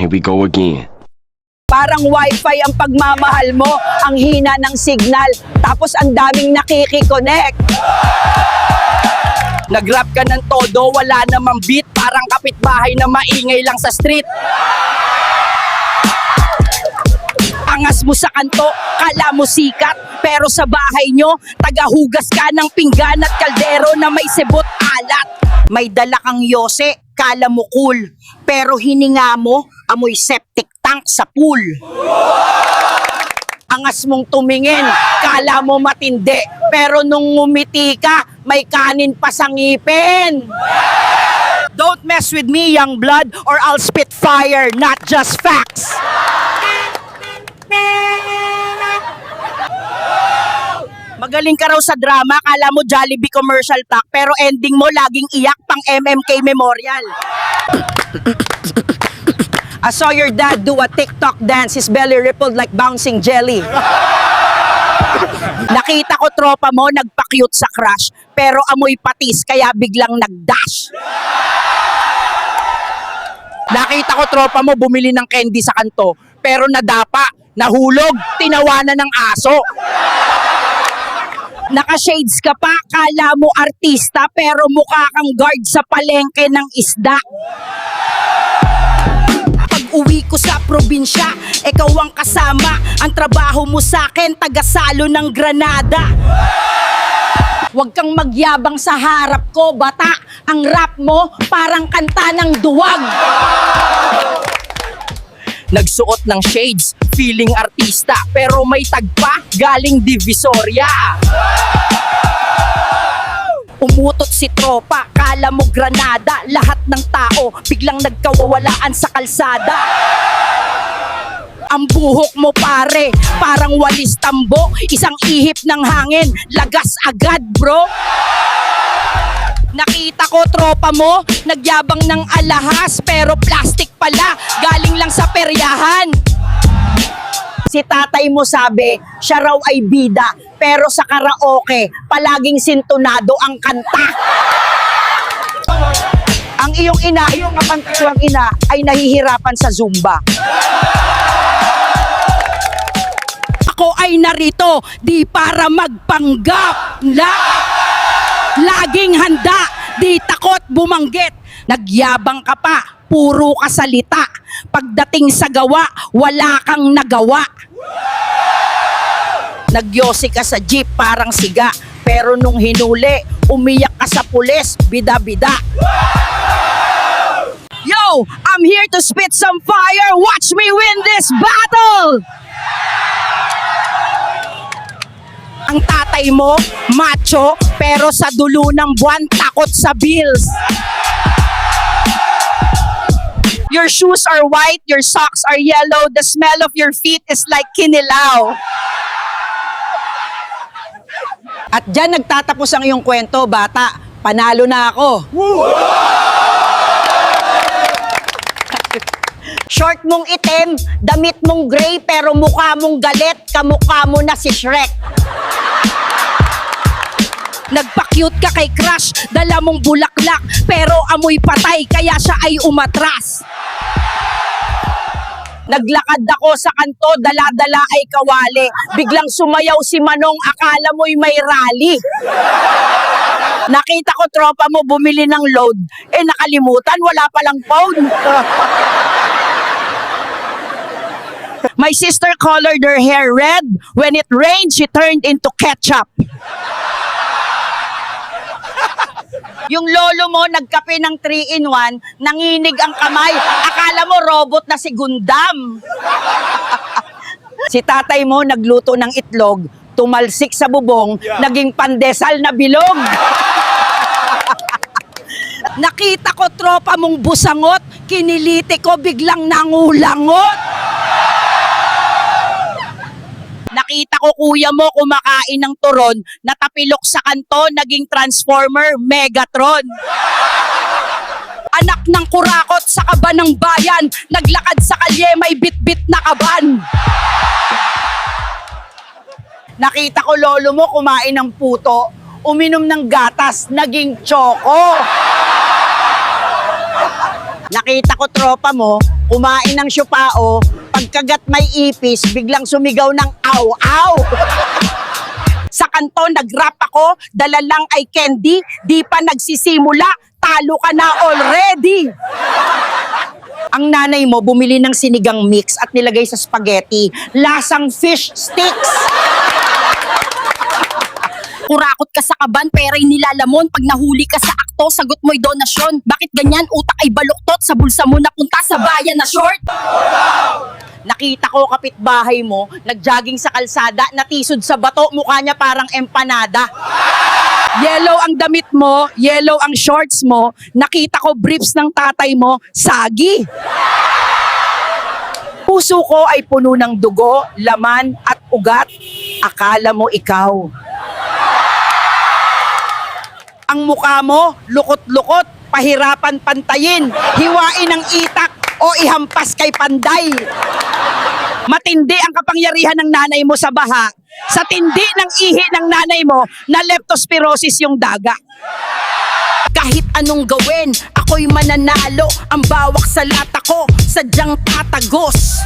Here we go again. Parang wifi ang pagmamahal mo, ang hina ng signal, tapos ang daming nakikiconnect. Nag-rap ka ng todo, wala namang beat, parang kapitbahay na maingay lang sa street. Angas mo sa kanto, kala mo sikat, pero sa bahay nyo, tagahugas ka ng pinggan at kaldero na may sebot alat. May dala kang yose, kala mo cool, pero hininga mo, amoy septic tank sa pool. Angas mong tumingin, kala mo matindi, pero nung ngumiti ka, may kanin pa sa ngipin. Don't mess with me, young blood, or I'll spit fire, not just facts. Magaling ka raw sa drama, kala mo Jollibee commercial pack, pero ending mo laging iyak pang MMK Memorial. I saw your dad do a TikTok dance, his belly rippled like bouncing jelly. Nakita ko tropa mo nagpa-cute sa crush, pero amoy patis kaya biglang nag-dash. Nakita ko tropa mo bumili ng candy sa kanto, pero nadapa, nahulog, tinawanan ng aso. Naka-shades ka pa, kala mo artista, pero mukha kang guard sa palengke ng isda. Pag-uwi ko sa probinsya, ikaw ang kasama. Ang trabaho mo sa akin, tagasalo ng Granada. Huwag kang magyabang sa harap ko, bata. Ang rap mo, parang kanta ng duwag. Nagsuot ng shades, feeling artista, pero may tagpa, galing Divisoria. Umutot si tropa, kala mo Granada, lahat ng tao, biglang nagkawawalaan sa kalsada. Ang buhok mo pare, parang walis tambo, isang ihip ng hangin, lagas agad bro. Nakita ko tropa mo, nagyabang ng alahas, pero plastic pala, galing lang sa peryahan. Si tatay mo sabi, siya raw ay bida, pero sa karaoke, palaging sintonado ang kanta. Ang iyong ina, iyong kapantang ina, ay nahihirapan sa Zumba. Ako ay narito, di para magpanggap na laging handa, di takot bumanggit. Nagyabang ka pa, puro ka salita. Pagdating sa gawa, wala kang nagawa. Nagyosi ka sa jeep parang siga, pero nung hinuli, umiyak ka sa pulis, bida-bida. Yo, I'm here to spit some fire. Watch me win this battle! Ang tatay mo, macho, pero sa dulo ng buwan, takot sa bills. Your shoes are white, your socks are yellow, the smell of your feet is like kinilaw. At dyan nagtatapos ang iyong kwento, bata. Panalo na ako. Short mong itim, damit mong gray, pero mukha mong galit, kamukha mo na si Shrek. Nagpa-cute ka kay crush, dala mong bulaklak, pero amoy patay, kaya siya ay umatras. Naglakad ako sa kanto, dala-dala ay kawali. Biglang sumayaw si Manong, akala mo'y may rally. Nakita ko tropa mo bumili ng load, nakalimutan, wala palang phone. My sister colored her hair red. When it rained, she turned into ketchup. Yung lolo mo nagkape ng 3-in-1, nanginig ang kamay. Akala mo robot na si Gundam. Si tatay mo nagluto ng itlog, tumalsik sa bubong, naging pandesal na bilog. Nakita ko tropa mong busangot, kiniliti ko biglang nangulangot. Nakita ko kuya mo kumakain ng turon, natapilok sa kanto, naging Transformer, Megatron. Anak ng kurakot sa kaba ng bayan, naglakad sa kalye, may bit-bit na kaban. Nakita ko lolo mo kumain ng puto, uminom ng gatas, naging choco. Nakita ko tropa mo, kumain ng siopao, pagkagat may ipis, biglang sumigaw ng aw-aw. Sa kanto, nag-rap ako, dala lang ay candy, di pa nagsisimula, talo ka na already. Ang nanay mo bumili ng sinigang mix at nilagay sa spaghetti. Lasang fish sticks. Kurakot ka sa kaban, pera'y nilalamon. Pag nahuli ka sa akto, sagot mo'y donasyon. Bakit ganyan? Utak ay baluktot, sa bulsa mo napunta sa bayan na short. Nakita ko kapitbahay mo, nagjogging sa kalsada, natisod sa bato, mukha niya parang empanada. Yellow ang damit mo, yellow ang shorts mo, nakita ko briefs ng tatay mo, sagi. Puso ko ay puno ng dugo, laman at ugat. Akala mo ikaw. Ang mukha mo, lukot-lukot, pahirapan pantayin, hiwain ang itak o ihampas kay panday. Matindi ang kapangyarihan ng nanay mo sa baha. Sa tindi ng ihi ng nanay mo na leptospirosis yung daga. Kahit anong gawin, ako'y mananalo. Ang bawak sa lata ko, sadyang tatagos.